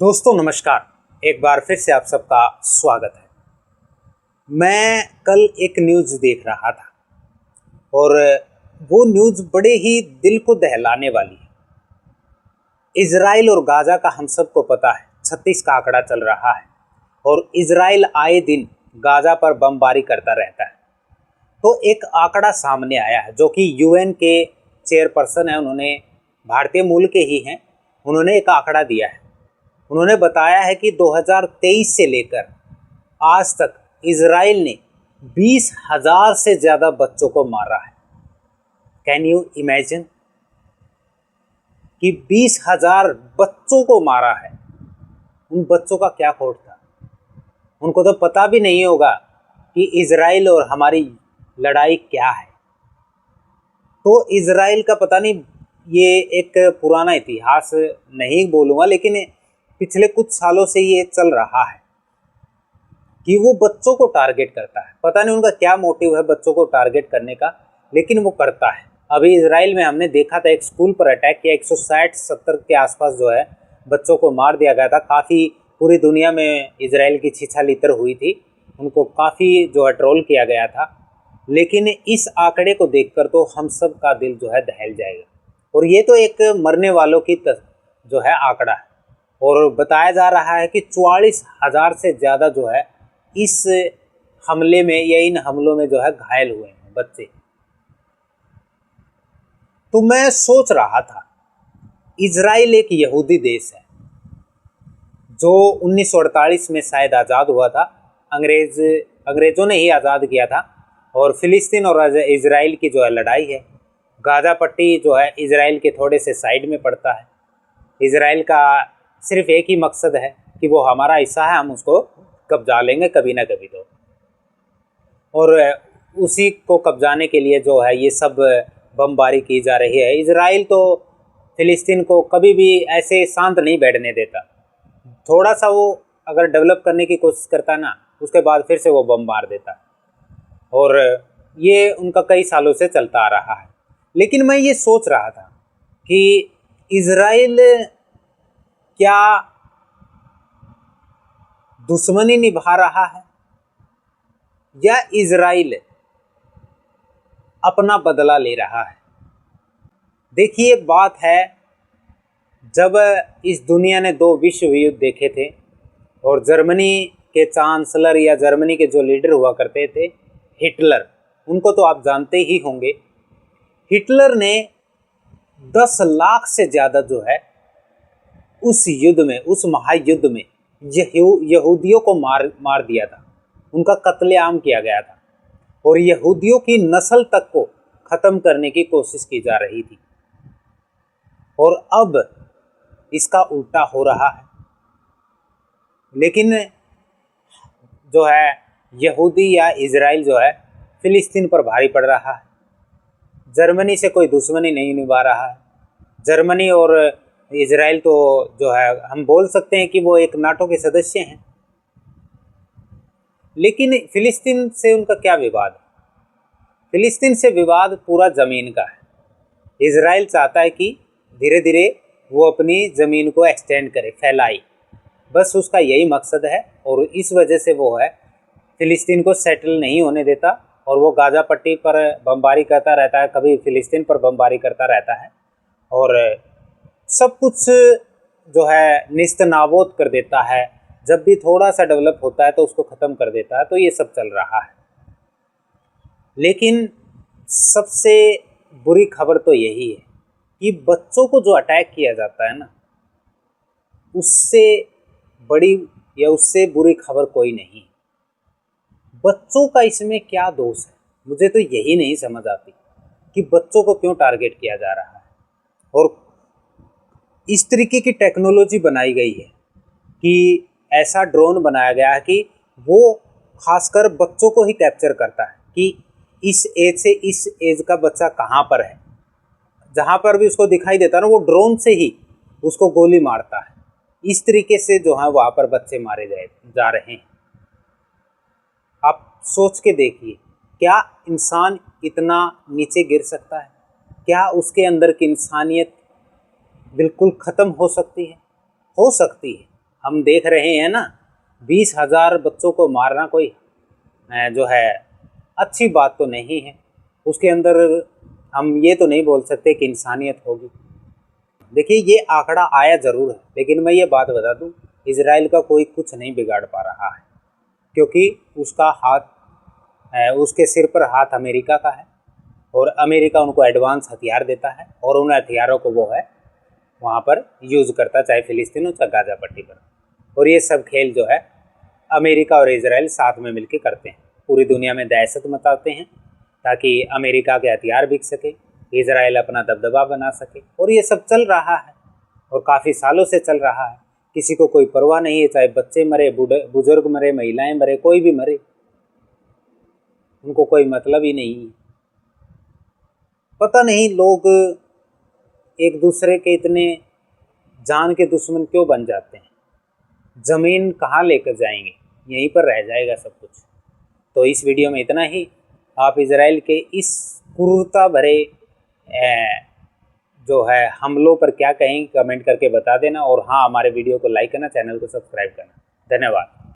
दोस्तों नमस्कार। एक बार फिर से आप सबका स्वागत है। मैं कल एक न्यूज़ देख रहा था और वो न्यूज़ बड़े ही दिल को दहलाने वाली है। इजराइल और गाज़ा का हम सबको पता है 36 का आंकड़ा चल रहा है और इजराइल आए दिन गाज़ा पर बमबारी करता रहता है। तो एक आंकड़ा सामने आया है जो कि यूएन के चेयरपर्सन है, उन्होंने भारतीय मूल के ही हैं, उन्होंने एक आंकड़ा दिया है। उन्होंने बताया है कि 2023 से लेकर आज तक इजराइल ने 20,000 से ज़्यादा बच्चों को मारा है। कैन यू इमेजिन कि 20,000 बच्चों को मारा है। उन बच्चों का क्या खोट था? उनको तो पता भी नहीं होगा कि इजराइल और हमारी लड़ाई क्या है। तो इजराइल का पता नहीं, ये एक पुराना इतिहास नहीं बोलूँगा, लेकिन पिछले कुछ सालों से ये चल रहा है कि वो बच्चों को टारगेट करता है। पता नहीं उनका क्या मोटिव है बच्चों को टारगेट करने का, लेकिन वो करता है। अभी इजराइल में हमने देखा था, एक स्कूल पर अटैक किया, 160-70 के आसपास जो है बच्चों को मार दिया गया था। काफ़ी पूरी दुनिया में इजराइल की छीछालितर हुई थी, उनको काफ़ी जो है ट्रोल किया गया था। लेकिन इस आंकड़े को देखकर तो हम सब का दिल जो है दहल जाएगा। और ये तो एक मरने वालों की जो है आंकड़ा है, और बताया जा रहा है कि 44,000 से ज़्यादा जो है इस हमले में या इन हमलों में जो है घायल हुए हैं बच्चे। तो मैं सोच रहा था, इजराइल एक यहूदी देश है जो 1948 में शायद आज़ाद हुआ था। अंग्रेज़ों ने ही आज़ाद किया था। और फ़िलिस्तीन और इजराइल की जो है लड़ाई है। गाज़ा पट्टी जो है इजराइल के थोड़े से साइड में पड़ता है। इजराइल का सिर्फ एक ही मकसद है कि वो हमारा हिस्सा है, हम उसको कब्जा लेंगे कभी ना कभी तो। और उसी को कब्जाने के लिए जो है ये सब बमबारी की जा रही है। इजराइल तो फ़िलिस्तीन को कभी भी ऐसे शांत नहीं बैठने देता। थोड़ा सा वो अगर डेवलप करने की कोशिश करता है ना, उसके बाद फिर से वो बम मार देता है। और ये उनका कई सालों से चलता आ रहा है। लेकिन मैं ये सोच रहा था कि इजराइल क्या दुश्मनी निभा रहा है या इजराइल अपना बदला ले रहा है। देखिए, बात है, जब इस दुनिया ने 2 विश्व युद्ध देखे थे और जर्मनी के चांसलर या जर्मनी के जो लीडर हुआ करते थे हिटलर, उनको तो आप जानते ही होंगे। हिटलर ने 10 लाख से ज़्यादा जो है उस युद्ध में, उस महायुद्ध में यहूदियों को मार दिया था। उनका कत्लेआम किया गया था और यहूदियों की नस्ल तक को ख़त्म करने की कोशिश की जा रही थी। और अब इसका उल्टा हो रहा है। लेकिन जो है यहूदी या इजराइल जो है फ़िलिस्तीन पर भारी पड़ रहा है। जर्मनी से कोई दुश्मनी नहीं निभा रहा है। जर्मनी और इजराइल तो जो है हम बोल सकते हैं कि वो एक नाटो के सदस्य हैं। लेकिन फ़िलिस्तीन से उनका क्या विवाद है? फ़िलिस्तीन से विवाद पूरा ज़मीन का है। इजराइल चाहता है कि धीरे धीरे वो अपनी ज़मीन को एक्सटेंड करे, फैलाए, बस उसका यही मकसद है। और इस वजह से वो है फ़िलिस्तीन को सेटल नहीं होने देता और वो गाज़ा पट्टी पर बमबारी करता रहता है, कभी फ़िलिस्तीन पर बमबारी करता रहता है और सब कुछ जो है निस्त नाबूद कर देता है। जब भी थोड़ा सा डेवलप होता है तो उसको ख़त्म कर देता है। तो ये सब चल रहा है। लेकिन सबसे बुरी खबर तो यही है कि बच्चों को जो अटैक किया जाता है ना, उससे बड़ी या उससे बुरी खबर कोई नहीं। बच्चों का इसमें क्या दोष है? मुझे तो यही नहीं समझ आती कि बच्चों को क्यों टारगेट किया जा रहा है। और इस तरीके की टेक्नोलॉजी बनाई गई है कि ऐसा ड्रोन बनाया गया है कि वो खासकर बच्चों को ही कैप्चर करता है कि इस एज से इस एज का बच्चा कहाँ पर है। जहाँ पर भी उसको दिखाई देता है ना, वो ड्रोन से ही उसको गोली मारता है। इस तरीके से जो है वहाँ पर बच्चे मारे जा रहे हैं। आप सोच के देखिए, क्या इंसान इतना नीचे गिर सकता है? क्या उसके अंदर की इंसानियत बिल्कुल ख़त्म हो सकती है? हो सकती है, हम देख रहे हैं ना, 20,000 बच्चों को मारना कोई जो है अच्छी बात तो नहीं है। उसके अंदर हम ये तो नहीं बोल सकते कि इंसानियत होगी। देखिए, ये आंकड़ा आया ज़रूर है, लेकिन मैं ये बात बता दूं, इजराइल का कोई कुछ नहीं बिगाड़ पा रहा है, क्योंकि उसका हाथ उसके सिर पर हाथ अमेरिका का है, और अमेरिका उनको एडवांस हथियार देता है, और उन हथियारों को वो है वहाँ पर यूज़ करता, चाहे फिलिस्तीन हो चाहे गाज़ा पट्टी पर। और ये सब खेल जो है अमेरिका और इजराइल साथ में मिलकर करते हैं, पूरी दुनिया में दहशत मचाते हैं ताकि अमेरिका के हथियार बिक सके, इजराइल अपना दबदबा बना सके। और ये सब चल रहा है और काफ़ी सालों से चल रहा है। किसी को कोई परवाह नहीं है, चाहे बच्चे मरे, बुजुर्ग मरे, महिलाएं मरे, कोई भी मरे, उनको कोई मतलब ही नहीं है। पता नहीं लोग एक दूसरे के इतने जान के दुश्मन क्यों बन जाते हैं। ज़मीन कहाँ लेकर जाएंगे, यहीं पर रह जाएगा सब कुछ। तो इस वीडियो में इतना ही। आप इजराइल के इस क्रूरता भरे जो है हमलों पर क्या कहेंगे, कमेंट करके बता देना। और हाँ, हमारे वीडियो को लाइक करना, चैनल को सब्सक्राइब करना। धन्यवाद।